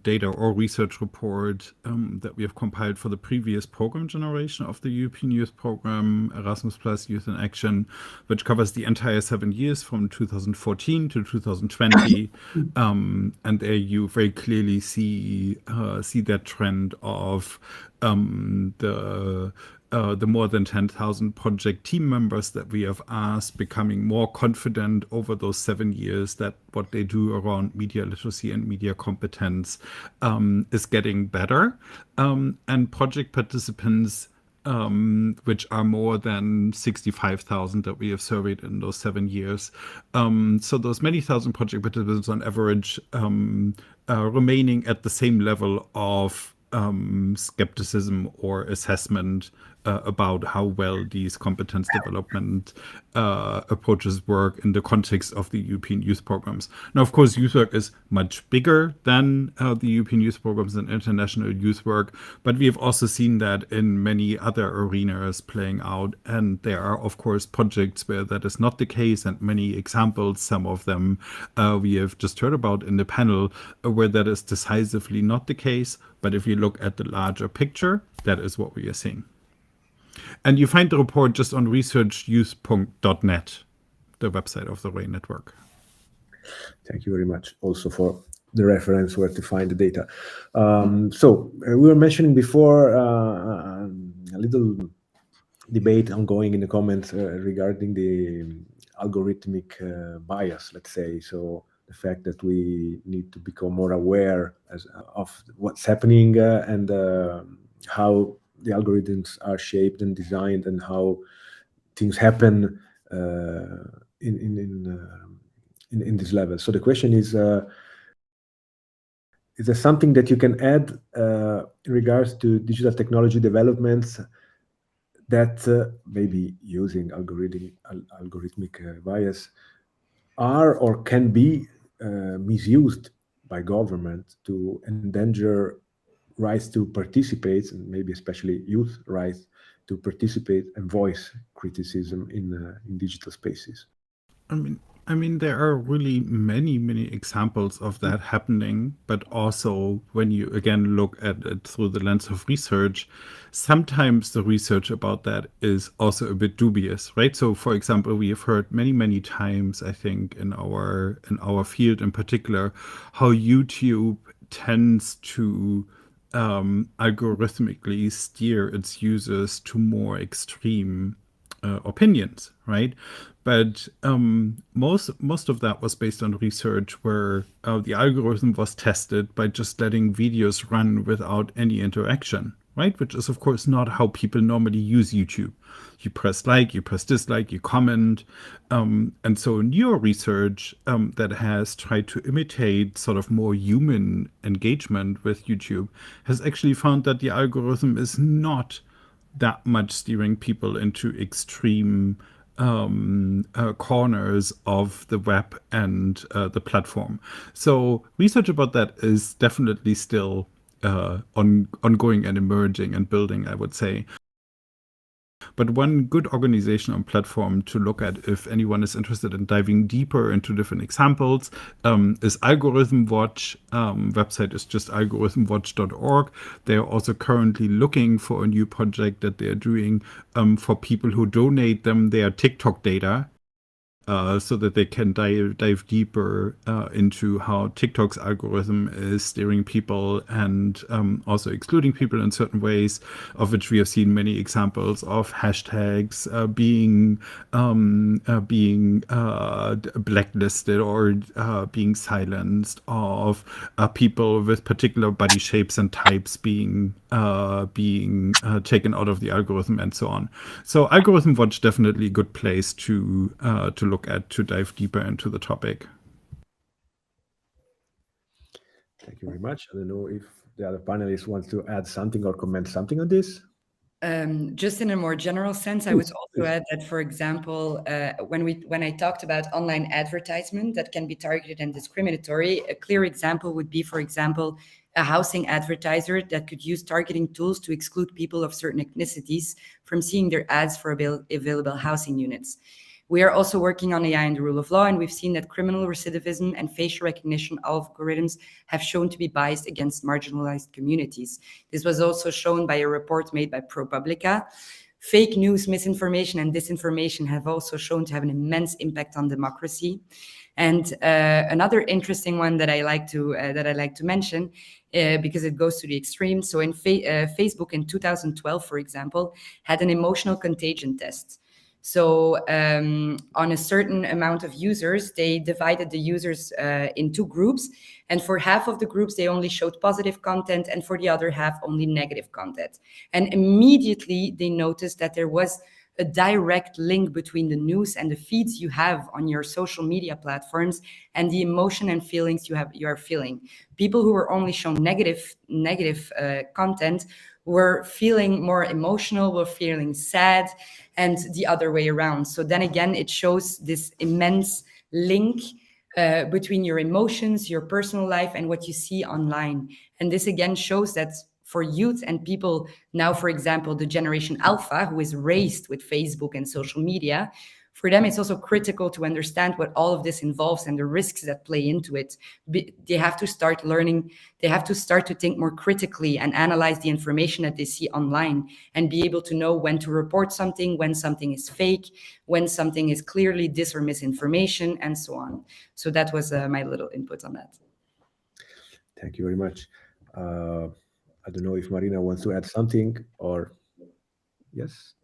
data or research report that we have compiled for the previous program generation of the European youth program, Erasmus Plus Youth in Action, which covers the entire 7 years from 2014 to 2020. And there you very clearly see that trend of the more than 10,000 project team members that we have asked becoming more confident over those 7 years that what they do around media literacy and media competence is getting better. And project participants, which are more than 65,000 that we have surveyed in those 7 years. So those many thousand project participants on average remaining at the same level of skepticism or assessment about how well these competence development approaches work in the context of the European youth programs. Now, of course, youth work is much bigger than the European youth programs and international youth work, but we have also seen that in many other arenas playing out. And there are, of course, projects where that is not the case, and many examples, some of them we have just heard about in the panel, where that is decisively not the case. But if you look at the larger picture, that is what we are seeing. And you find the report just on researchyouth.net, the website of the Ray Network. Thank you very much also for the reference where to find the data. So we were mentioning before a little debate ongoing in the comments regarding the algorithmic bias, let's say. So the fact that we need to become more aware of what's happening and how the algorithms are shaped and designed and how things happen in this level. So the question is there something that you can add in regards to digital technology developments that maybe using algorithmic bias are or can be misused by government to endanger rights to participate, and maybe especially youth rights to participate and voice criticism in digital spaces? I mean, there are really many examples of that happening, but also when you again look at it through the lens of research, sometimes the research about that is also a bit dubious, right? So, for example, we have heard many times, I think, in our field in particular, how YouTube tends to algorithmically steer its users to more extreme opinions, right? But most of that was based on research where the algorithm was tested by just letting videos run without any interaction, right? Which is, of course, not how people normally use YouTube. You press like, you press dislike, you comment. And so your research that has tried to imitate sort of more human engagement with YouTube has actually found that the algorithm is not that much steering people into extreme corners of the web and the platform. So research about that is definitely still ongoing and emerging and building, I would say. But one good organization and platform to look at if anyone is interested in diving deeper into different examples is Algorithm Watch. Website is just algorithmwatch.org. They are also currently looking for a new project that they are doing for people who donate them their TikTok data. So that they can dive deeper into how TikTok's algorithm is steering people and also excluding people in certain ways, of which we have seen many examples of hashtags being blacklisted or being silenced, of people with particular body shapes and types being taken out of the algorithm and so on. So Algorithm Watch definitely a good place to look at to dive deeper into the topic. Thank you very much. I don't know if the other panelists want to add something or comment something on this. Just in a more general sense, I would also add that, for example, when I talked about online advertisement that can be targeted and discriminatory, a clear example would be, for example, a housing advertiser that could use targeting tools to exclude people of certain ethnicities from seeing their ads for available housing units. We are also working on AI and the rule of law, and we've seen that criminal recidivism and facial recognition algorithms have shown to be biased against marginalized communities. This was also shown by a report made by ProPublica. Fake news, misinformation, and disinformation have also shown to have an immense impact on democracy. And another interesting one that I like to mention, because it goes to the extreme. So in Facebook in 2012, for example, had an emotional contagion test. So on a certain amount of users, they divided the users in two groups. And for half of the groups, they only showed positive content, and for the other half, only negative content. And immediately they noticed that there was a direct link between the news and the feeds you have on your social media platforms and the emotion and feelings you are feeling. People who were only shown negative content were feeling more emotional, were feeling sad, and the other way around. So then again, it shows this immense link between your emotions, your personal life, and what you see online. And this again shows that for youth and people now, for example, the generation Alpha, who is raised with Facebook and social media, for them, it's also critical to understand what all of this involves and the risks that play into it. They have to start learning, they have to start to think more critically and analyze the information that they see online and be able to know when to report something, when something is fake, when something is clearly dis or misinformation, and so on. So that was my little input on that. Thank you very much. I don't know if Marina wants to add something, or yes?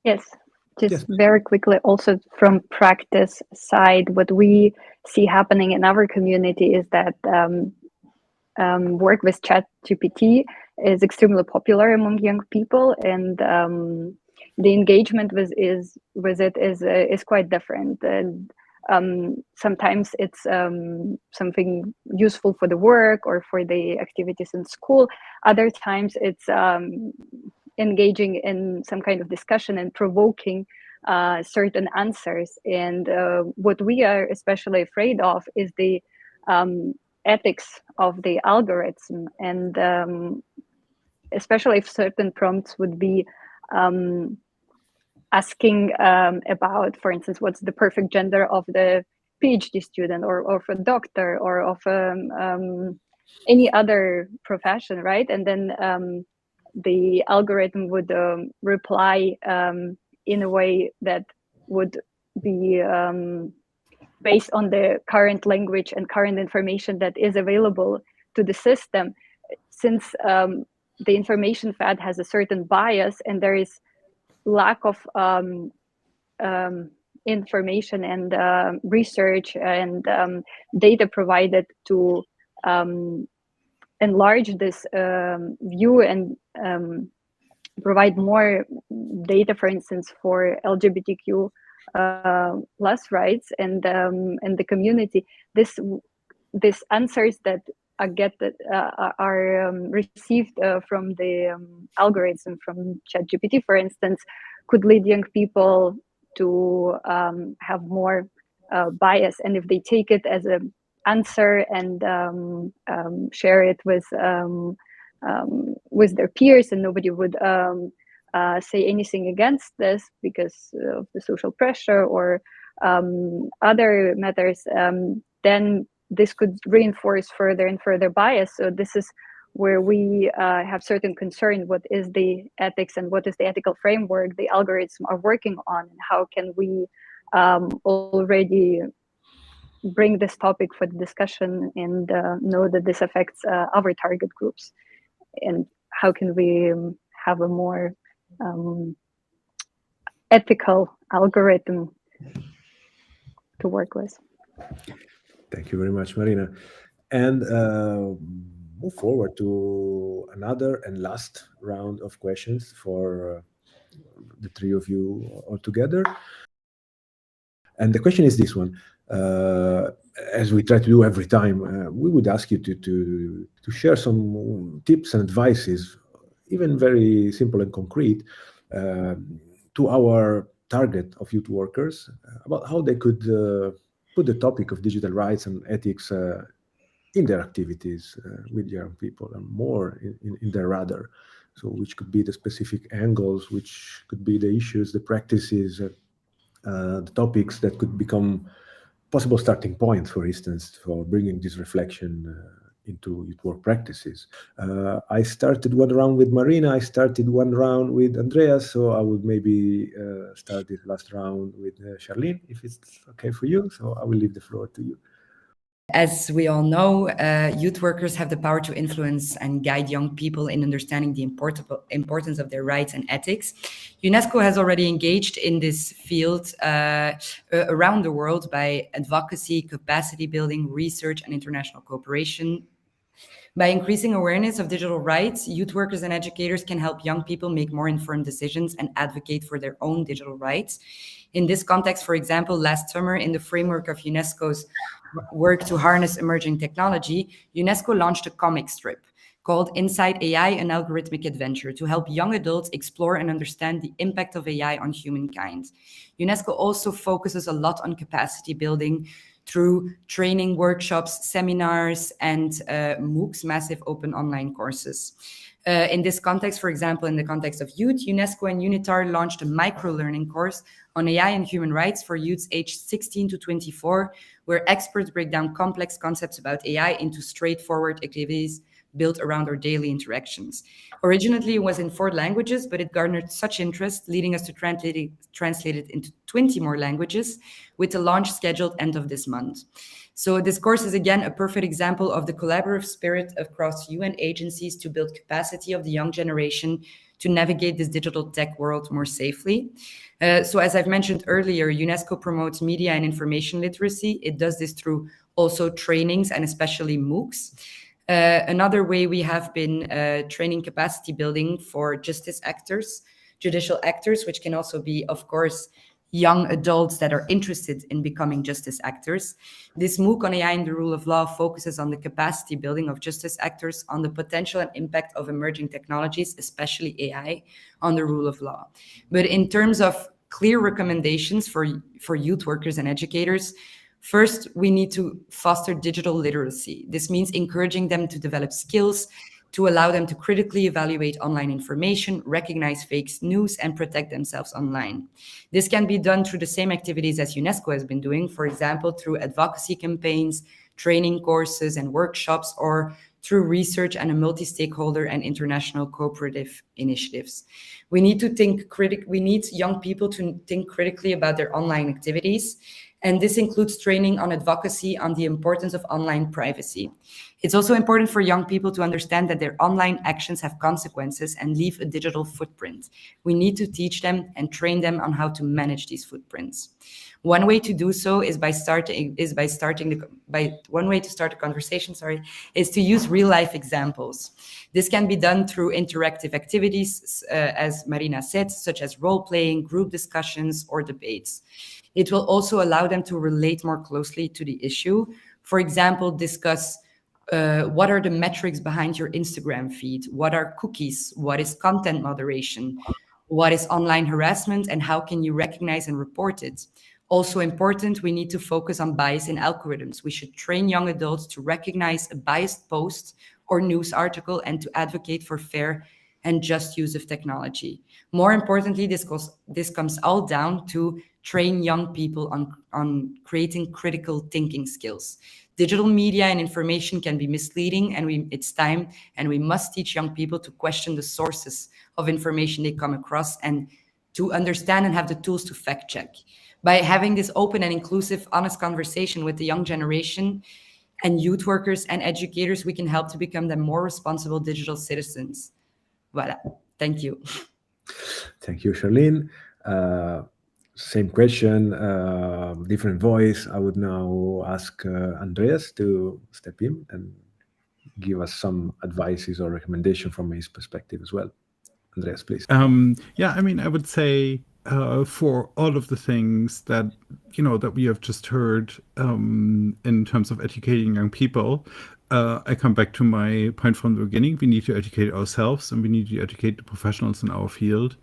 Yes, just very quickly, also from practice side, what we see happening in our community is that work with ChatGPT is extremely popular among young people, and the engagement with it is quite different. And sometimes it's something useful for the work or for the activities in school. Other times it's engaging in some kind of discussion and provoking certain answers. And what we are especially afraid of is the ethics of the algorithm, and especially if certain prompts would be asking about, for instance, what's the perfect gender of the PhD student, or of a doctor, or of any other profession, right? And then the algorithm would reply in a way that would be based on the current language and current information that is available to the system. Since the information fed has a certain bias, and there is lack of information and research and data provided to enlarge this view and provide more data, for instance, for LGBTQ plus rights and the community. This answers that are received from the algorithm from ChatGPT, for instance, could lead young people to have more bias. And if they take it as an answer and share it with their peers, and nobody would say anything against this because of the social pressure or other matters, then this could reinforce further and further bias. So this is where we have certain concern. What is the ethics and what is the ethical framework the algorithms are working on, and how can we already bring this topic for the discussion and know that this affects our target groups, and how can we have a more ethical algorithm to work with. Thank you very much, Marina. And move forward to another and last round of questions for the three of you all together. And the question is this one. As we try to do every time, we would ask you to share some tips and advices even very simple and concrete, to our target of youth workers about how they could put the topic of digital rights and ethics in their activities with young people and more in their radar. So which could be the specific angles, which could be the issues, the practices, the topics that could become possible starting points, for instance, for bringing this reflection into youth work practices. I started one round with Marina, I started one round with Andreas, so I would maybe start this last round with Charlene, if it's okay for you. So I will leave the floor to you. As we all know, youth workers have the power to influence and guide young people in understanding the importance of their rights and ethics. UNESCO has already engaged in this field around the world by advocacy, capacity building, research, and international cooperation. By increasing awareness of digital rights, youth workers and educators can help young people make more informed decisions and advocate for their own digital rights. In this context, for example, last summer, in the framework of UNESCO's work to harness emerging technology, UNESCO launched a comic strip called Inside AI, an Algorithmic Adventure, to help young adults explore and understand the impact of AI on humankind. UNESCO also focuses a lot on capacity building through training workshops, seminars, and MOOCs, massive open online courses. In this context, for example, in the context of youth, UNESCO and UNITAR launched a micro-learning course on AI and human rights for youths aged 16 to 24, where experts break down complex concepts about AI into straightforward activities built around our daily interactions. Originally, it was in 4 languages, but it garnered such interest, leading us to translate it into 20 more languages, with the launch scheduled end of this month. So this course is again a perfect example of the collaborative spirit across UN agencies to build capacity of the young generation to navigate this digital tech world more safely. So as I've mentioned earlier, UNESCO promotes media and information literacy. It does this through also trainings and especially MOOCs. Another way we have been training capacity building for justice actors, judicial actors, which can also be, of course, young adults that are interested in becoming justice actors. This MOOC on AI and the rule of law focuses on the capacity building of justice actors, on the potential and impact of emerging technologies, especially AI, on the rule of law. But in terms of clear recommendations for youth workers and educators, first, we need to foster digital literacy. This means encouraging them to develop skills to allow them to critically evaluate online information, recognize fake news, and protect themselves online. This can be done through the same activities as UNESCO has been doing, for example, through advocacy campaigns, training courses and workshops, or through research and a multi-stakeholder and international cooperative initiatives. We need young people to think critically about their online activities. And this includes training on advocacy on the importance of online privacy. It's also important for young people to understand that their online actions have consequences and leave a digital footprint. We need to teach them and train them on how to manage these footprints. One way to do so is one way to start a conversation, is to use real life examples. This can be done through interactive activities, as Marina said, such as role-playing, group discussions, or debates. It will also allow them to relate more closely to the issue. For example, discuss what are the metrics behind your Instagram feed? What are cookies? What is content moderation? What is online harassment and how can you recognize and report it? Also important, we need to focus on bias in algorithms. We should train young adults to recognize a biased post or news article and to advocate for fair and just use of technology. More importantly, this comes all down to train young people on creating critical thinking skills. Digital media and information can be misleading, and it's time, and we must teach young people to question the sources of information they come across and to understand and have the tools to fact check. By having this open and inclusive, honest conversation with the young generation and youth workers and educators, we can help to become them more responsible digital citizens. Voilà. Thank you. Thank you, Charlene. Same question, different voice. I would now ask Andreas to step in and give us some advices or recommendation from his perspective as well. Andreas, please. Yeah, I mean, I would say for all of the things that that we have just heard in terms of educating young people, I come back to my point from the beginning. We need to educate ourselves, and we need to educate the professionals in our field.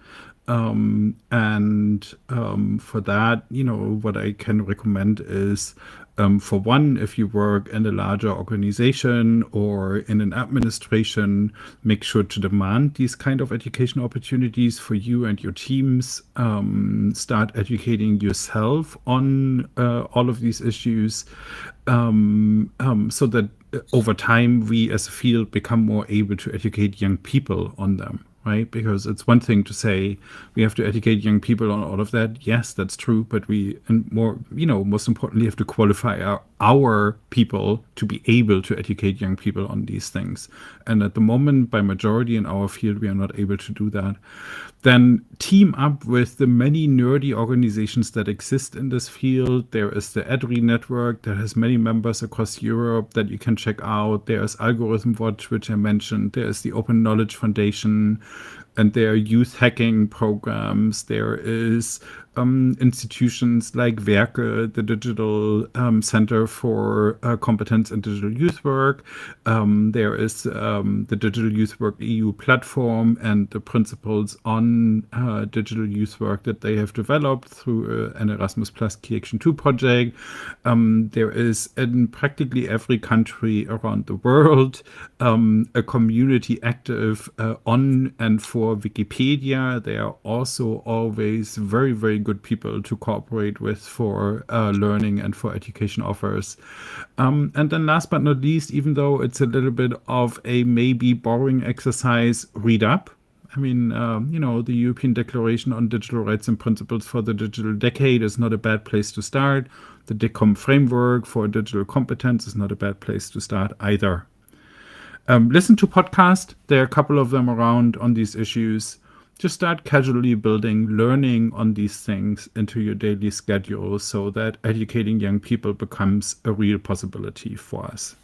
For that, what I can recommend is, for one, if you work in a larger organization or in an administration, make sure to demand these kind of education opportunities for you and your teams. Start educating yourself on all of these issues, so that over time we as a field become more able to educate young people on them. Right? Because it's one thing to say we have to educate young people on all of that. Yes, that's true. But most importantly, have to qualify our people to be able to educate young people on these things. And at the moment, by majority in our field, we are not able to do that. Then team up with the many nerdy organizations that exist in this field. There is the EDRI network that has many members across Europe that you can check out. There's Algorithm Watch, which I mentioned. There's the Open Knowledge Foundation, and there are youth hacking programs. There is institutions like Werke, the digital center for competence in digital youth work. There is the Digital Youth Work EU platform and the principles on digital youth work that they have developed through an Erasmus Plus Key Action 2 project. There is in practically every country around the world a community active on and for Wikipedia. They are also always very, very good people to cooperate with for learning and for education offers. And then last but not least, even though it's a little bit of a maybe boring exercise, read up. I mean, the European Declaration on Digital Rights and Principles for the Digital Decade is not a bad place to start. The DICOM framework for digital competence is not a bad place to start either. Listen to podcasts. There are a couple of them around on these issues. Just start casually building learning on these things into your daily schedule so that educating young people becomes a real possibility for us.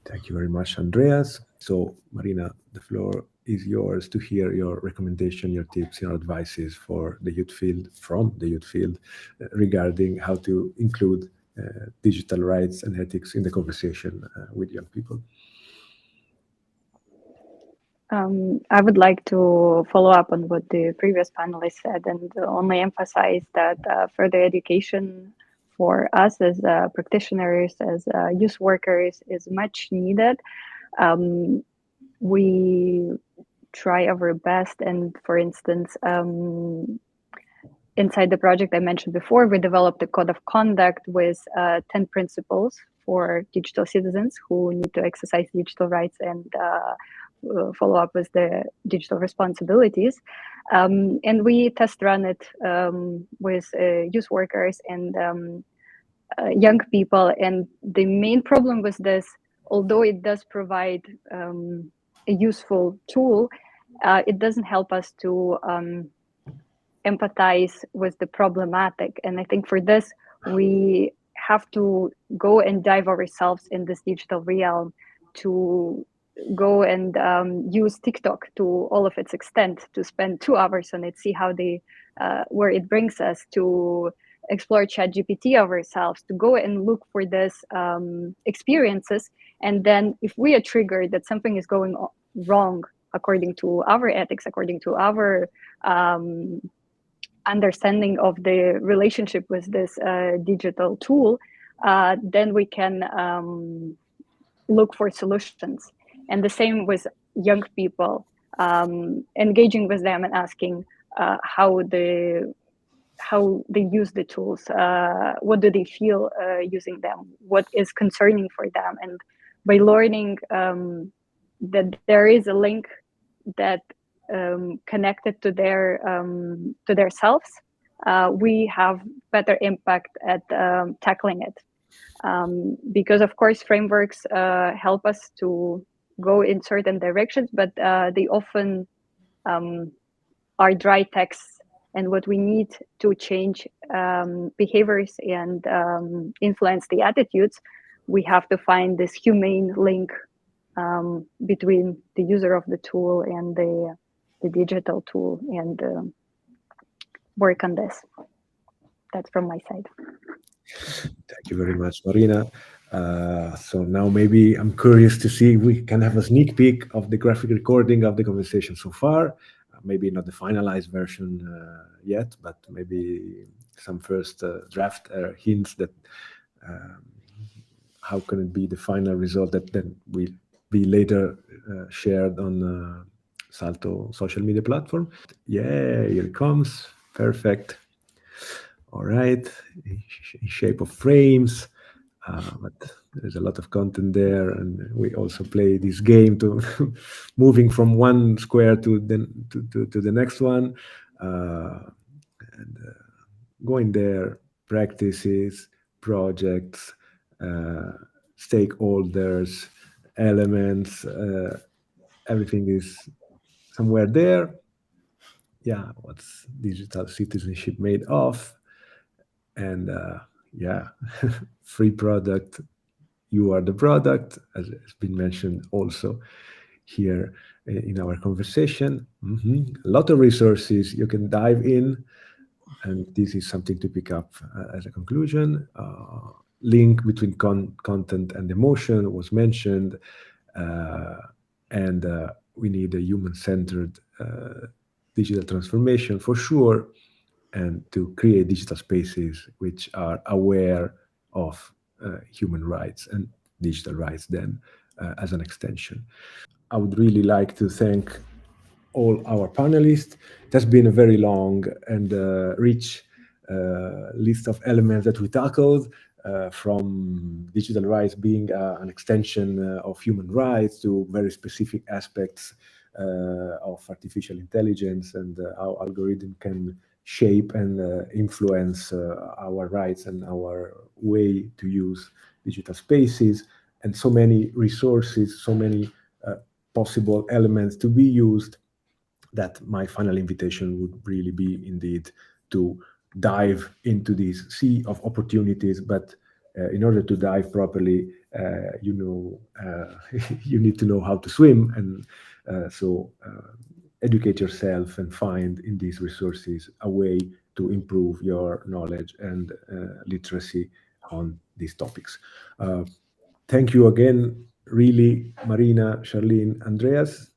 Thank you very much, Andreas. So, Marina, the floor is yours to hear your recommendation, your tips, your advices for the youth field, from the youth field, regarding how to include digital rights and ethics in the conversation with young people. I would like to follow up on what the previous panelist said and only emphasize that further education for us as practitioners, as youth workers, is much needed. We try our best, and for instance, inside the project I mentioned before, we developed a code of conduct with 10 principles for digital citizens who need to exercise digital rights and follow up with the digital responsibilities. And we test run it with youth workers and young people. And the main problem with this, although it does provide a useful tool, it doesn't help us to empathize with the problematic. And I think for this, we have to go and dive ourselves in this digital realm, to go and use TikTok to all of its extent, to spend 2 hours on it, see how where it brings us, to explore ChatGPT ourselves, to go and look for this experiences. And then if we are triggered that something is going wrong according to our ethics, according to our understanding of the relationship with this digital tool, then we can look for solutions. And the same with young people, engaging with them and asking how they use the tools, what do they feel using them, what is concerning for them. And by learning that there is a link that connected to their selves, we have better impact at tackling it. Because of course frameworks help us to go in certain directions, but they often are dry texts, and what we need to change behaviors and influence the attitudes, we have to find this humane link between the user of the tool and the digital tool, and work on this. That's from my side. Thank you very much, Marina. So now maybe I'm curious to see if we can have a sneak peek of the graphic recording of the conversation so far. Maybe not the finalized version yet, but maybe some first draft hints that how can it be the final result that then will be later shared on Salto social media platform. Yeah, here it comes. Perfect. All right, in shape of frames. But there's a lot of content there, and we also play this game to moving from one square to the next one, and going there, practices, projects, stakeholders, elements, everything is somewhere there. Yeah, what's digital citizenship made of? And yeah, free product, you are the product, as has been mentioned also here in our conversation. A lot of resources you can dive in, and this is something to pick up as a conclusion. Link between content and emotion was mentioned, and we need a human-centered digital transformation for sure, and to create digital spaces which are aware of human rights and digital rights then as an extension. I would really like to thank all our panelists. It has been a very long and rich list of elements that we tackled, from digital rights being an extension of human rights to very specific aspects of artificial intelligence and how algorithm can shape and influence our rights and our way to use digital spaces, and so many resources, so many possible elements to be used, that my final invitation would really be indeed to dive into this sea of opportunities. But in order to dive properly, you need to know how to swim. And so educate yourself and find in these resources a way to improve your knowledge and literacy on these topics. Thank you again, really, Marina, Charlene, Andreas.